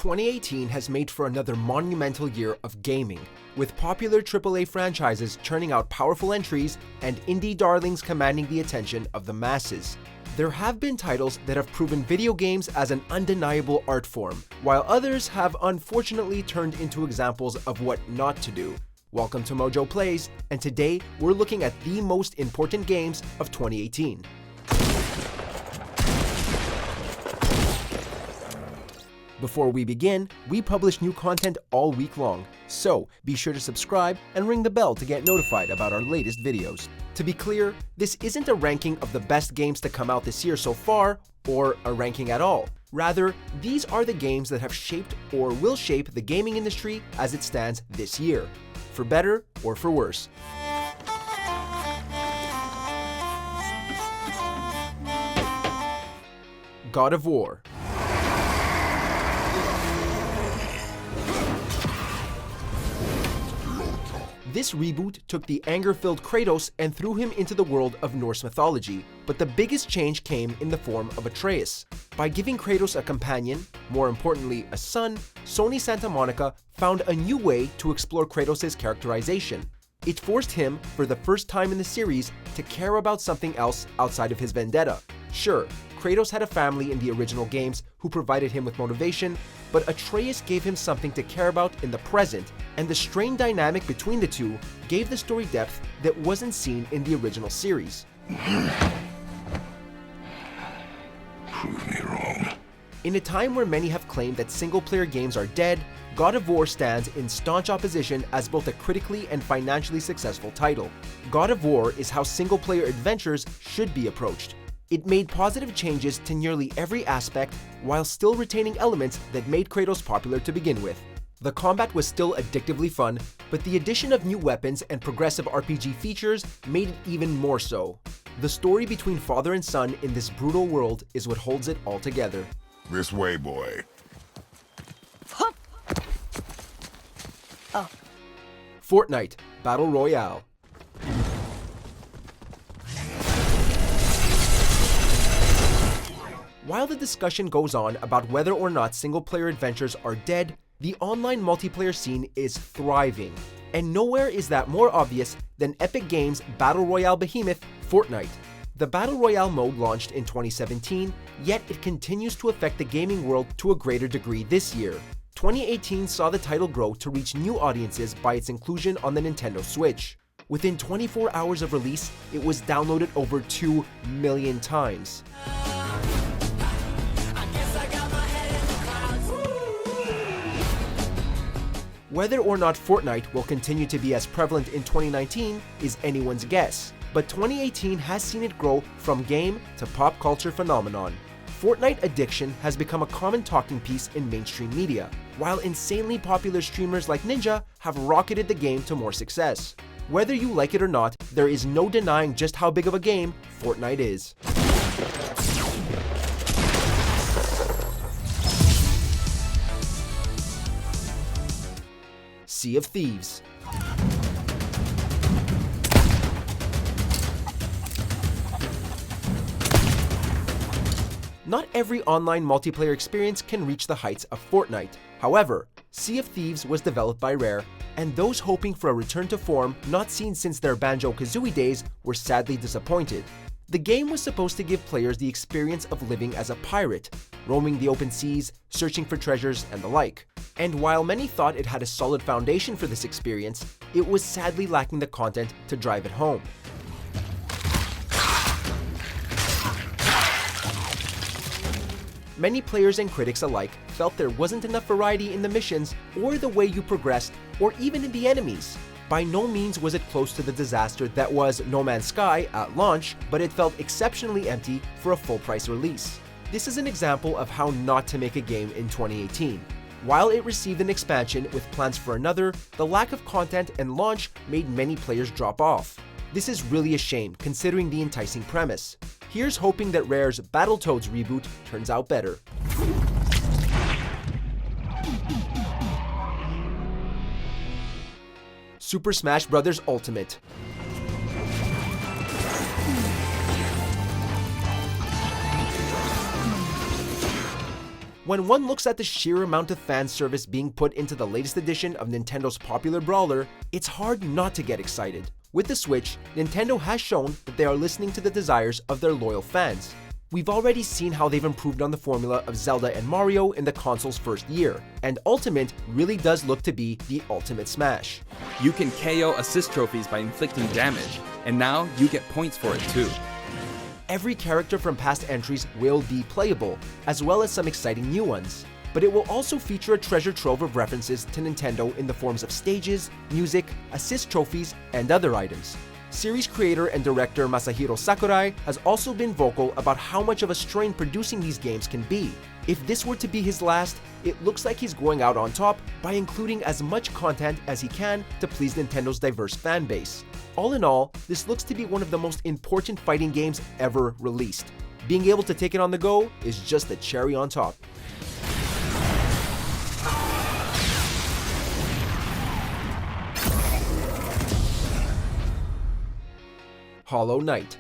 2018 has made for another monumental year of gaming, with popular AAA franchises churning out powerful entries and indie darlings commanding the attention of the masses. There have been titles that have proven video games as an undeniable art form, while others have unfortunately turned into examples of what not to do. Welcome to MojoPlays, and today we're looking at the most important games of 2018. Before we begin, we publish new content all week long, so be sure to subscribe and ring the bell to get notified about our latest videos. To be clear, this isn't a ranking of the best games to come out this year so far, or a ranking at all. Rather, these are the games that have shaped or will shape the gaming industry as it stands this year, for better or for worse. God of War. This reboot took the anger-filled Kratos and threw him into the world of Norse mythology, but the biggest change came in the form of Atreus. By giving Kratos a companion, more importantly a son, Sony Santa Monica found a new way to explore Kratos' characterization. It forced him, for the first time in the series, to care about something else outside of his vendetta. Sure, Kratos had a family in the original games who provided him with motivation, but Atreus gave him something to care about in the present, and the strained dynamic between the two gave the story depth that wasn't seen in the original series. Prove me wrong. In a time where many have claimed that single-player games are dead, God of War stands in staunch opposition as both a critically and financially successful title. God of War is how single-player adventures should be approached. It made positive changes to nearly every aspect while still retaining elements that made Kratos popular to begin with. The combat was still addictively fun, but the addition of new weapons and progressive RPG features made it even more so. The story between father and son in this brutal world is what holds it all together. This way, boy. Fortnite Battle Royale. While the discussion goes on about whether or not single-player adventures are dead, the online multiplayer scene is thriving. And nowhere is that more obvious than Epic Games' Battle Royale behemoth, Fortnite. The Battle Royale mode launched in 2017, yet it continues to affect the gaming world to a greater degree this year. 2018 saw the title grow to reach new audiences by its inclusion on the Nintendo Switch. Within 24 hours of release, it was downloaded over 2 million times. Whether or not Fortnite will continue to be as prevalent in 2019 is anyone's guess, but 2018 has seen it grow from game to pop culture phenomenon. Fortnite addiction has become a common talking piece in mainstream media, while insanely popular streamers like Ninja have rocketed the game to more success. Whether you like it or not, there is no denying just how big of a game Fortnite is. Sea of Thieves. Not every online multiplayer experience can reach the heights of Fortnite. However, Sea of Thieves was developed by Rare, and those hoping for a return to form not seen since their Banjo-Kazooie days were sadly disappointed. The game was supposed to give players the experience of living as a pirate, roaming the open seas, searching for treasures, and the like. And while many thought it had a solid foundation for this experience, it was sadly lacking the content to drive it home. Many players and critics alike felt there wasn't enough variety in the missions, or the way you progressed, or even in the enemies. By no means was it close to the disaster that was No Man's Sky at launch, but it felt exceptionally empty for a full-price release. This is an example of how not to make a game in 2018. While it received an expansion with plans for another, the lack of content and launch made many players drop off. This is really a shame considering the enticing premise. Here's hoping that Rare's Battletoads reboot turns out better. Super Smash Bros. Ultimate. When one looks at the sheer amount of fan service being put into the latest edition of Nintendo's popular brawler, it's hard not to get excited. With the Switch, Nintendo has shown that they are listening to the desires of their loyal fans. We've already seen how they've improved on the formula of Zelda and Mario in the console's first year, and Ultimate really does look to be the ultimate smash. You can KO assist trophies by inflicting damage, and now you get points for it too. Every character from past entries will be playable, as well as some exciting new ones. But it will also feature a treasure trove of references to Nintendo in the forms of stages, music, assist trophies, and other items. Series creator and director Masahiro Sakurai has also been vocal about how much of a strain producing these games can be. If this were to be his last, it looks like he's going out on top by including as much content as he can to please Nintendo's diverse fan base. All in all, this looks to be one of the most important fighting games ever released. Being able to take it on the go is just the cherry on top. Hollow Knight.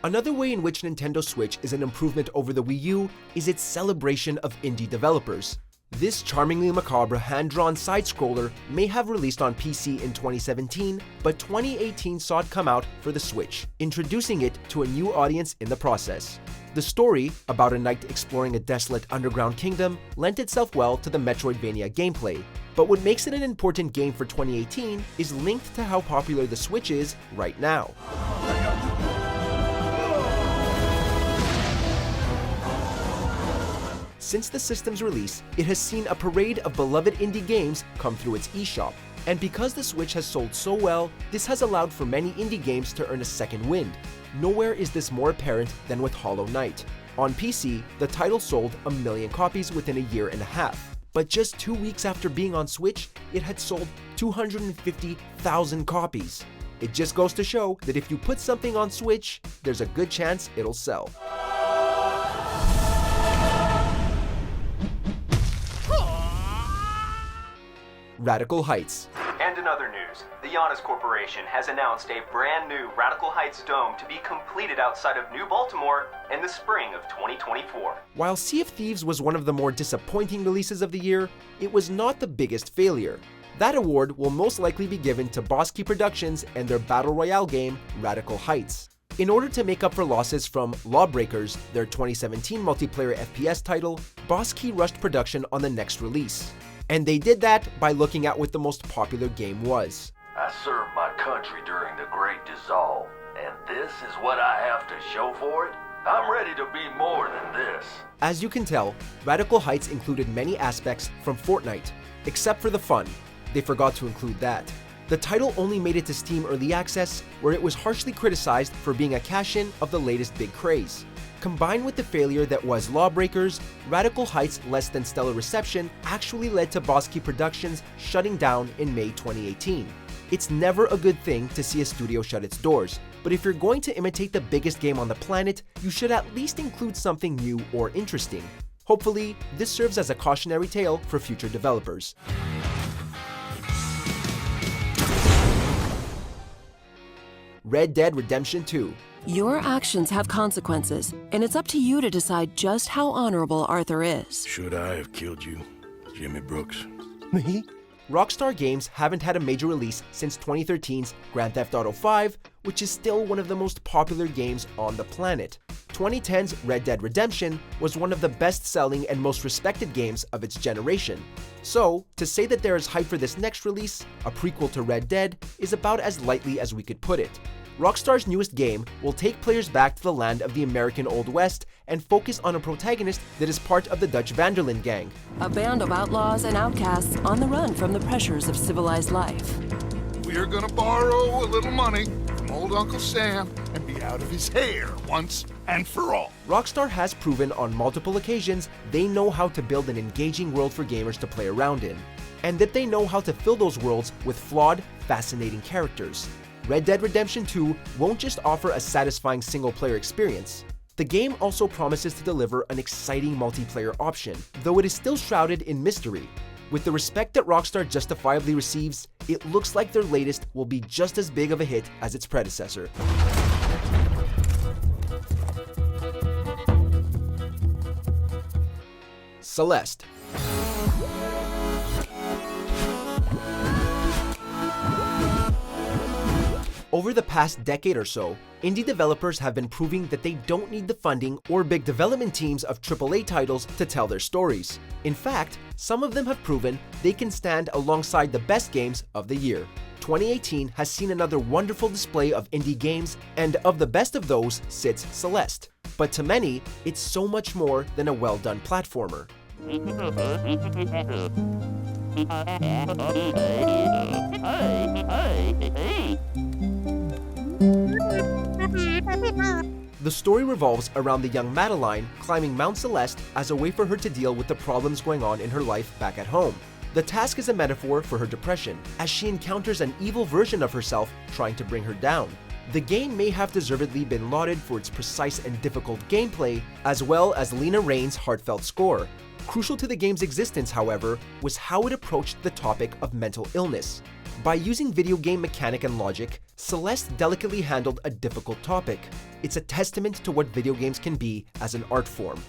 Another way in which Nintendo Switch is an improvement over the Wii U is its celebration of indie developers. This charmingly macabre hand-drawn side-scroller may have released on PC in 2017, but 2018 saw it come out for the Switch, introducing it to a new audience in the process. The story, about a knight exploring a desolate underground kingdom, lent itself well to the Metroidvania gameplay. But what makes it an important game for 2018 is linked to how popular the Switch is right now. Since the system's release, it has seen a parade of beloved indie games come through its eShop. And because the Switch has sold so well, this has allowed for many indie games to earn a second wind. Nowhere is this more apparent than with Hollow Knight. On PC, the title sold 1 million copies within a year and a half. But just 2 weeks after being on Switch, it had sold 250,000 copies. It just goes to show that if you put something on Switch, there's a good chance it'll sell. Radical Heights. And in other news, the Giannis Corporation has announced a brand new Radical Heights dome to be completed outside of New Baltimore in the spring of 2024. While Sea of Thieves was one of the more disappointing releases of the year, it was not the biggest failure. That award will most likely be given to Boss Key Productions and their Battle Royale game, Radical Heights. In order to make up for losses from Lawbreakers, their 2017 multiplayer FPS title, Boss Key rushed production on the next release. And they did that by looking at what the most popular game was. I served my country during the Great Dissolve, and this is what I have to show for it? I'm ready to be more than this. As you can tell, Radical Heights included many aspects from Fortnite, except for the fun. They forgot to include that. The title only made it to Steam Early Access, where it was harshly criticized for being a cash-in of the latest big craze. Combined with the failure that was Lawbreakers, Radical Heights' less than stellar reception actually led to Boss Key Productions shutting down in May 2018. It's never a good thing to see a studio shut its doors, but if you're going to imitate the biggest game on the planet, you should at least include something new or interesting. Hopefully, this serves as a cautionary tale for future developers. Red Dead Redemption 2. Your actions have consequences, and it's up to you to decide just how honorable Arthur is. Should I have killed you, Jimmy Brooks? Me? Rockstar Games haven't had a major release since 2013's Grand Theft Auto V, which is still one of the most popular games on the planet. 2010's Red Dead Redemption was one of the best-selling and most respected games of its generation. So, to say that there is hype for this next release, a prequel to Red Dead, is about as lightly as we could put it. Rockstar's newest game will take players back to the land of the American Old West and focus on a protagonist that is part of the Dutch Vanderlyn gang. A band of outlaws and outcasts on the run from the pressures of civilized life. We're gonna borrow a little money from old Uncle Sam and be out of his hair once and for all. Rockstar has proven on multiple occasions they know how to build an engaging world for gamers to play around in, and that they know how to fill those worlds with flawed, fascinating characters. Red Dead Redemption 2 won't just offer a satisfying single-player experience. The game also promises to deliver an exciting multiplayer option, though it is still shrouded in mystery. With the respect that Rockstar justifiably receives, it looks like their latest will be just as big of a hit as its predecessor. Celeste. Over the past decade or so, indie developers have been proving that they don't need the funding or big development teams of AAA titles to tell their stories. In fact, some of them have proven they can stand alongside the best games of the year. 2018 has seen another wonderful display of indie games, and of the best of those sits Celeste. But to many, it's so much more than a well-done platformer. The story revolves around the young Madeline climbing Mount Celeste as a way for her to deal with the problems going on in her life back at home. The task is a metaphor for her depression, as she encounters an evil version of herself trying to bring her down. The game may have deservedly been lauded for its precise and difficult gameplay, as well as Lena Raine's heartfelt score. Crucial to the game's existence, however, was how it approached the topic of mental illness. By using video game mechanic and logic, Celeste delicately handled a difficult topic. It's a testament to what video games can be as an art form.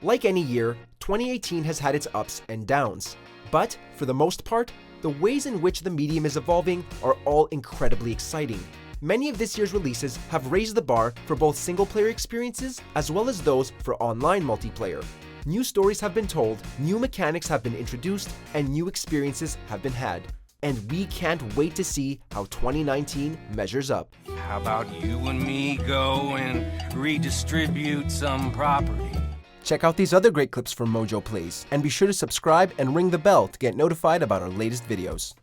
Like any year, 2018 has had its ups and downs. But, for the most part, the ways in which the medium is evolving are all incredibly exciting. Many of this year's releases have raised the bar for both single-player experiences as well as those for online multiplayer. New stories have been told, new mechanics have been introduced, and new experiences have been had. And we can't wait to see how 2019 measures up. How about you and me go and redistribute some property? Check out these other great clips from MojoPlays, and be sure to subscribe and ring the bell to get notified about our latest videos.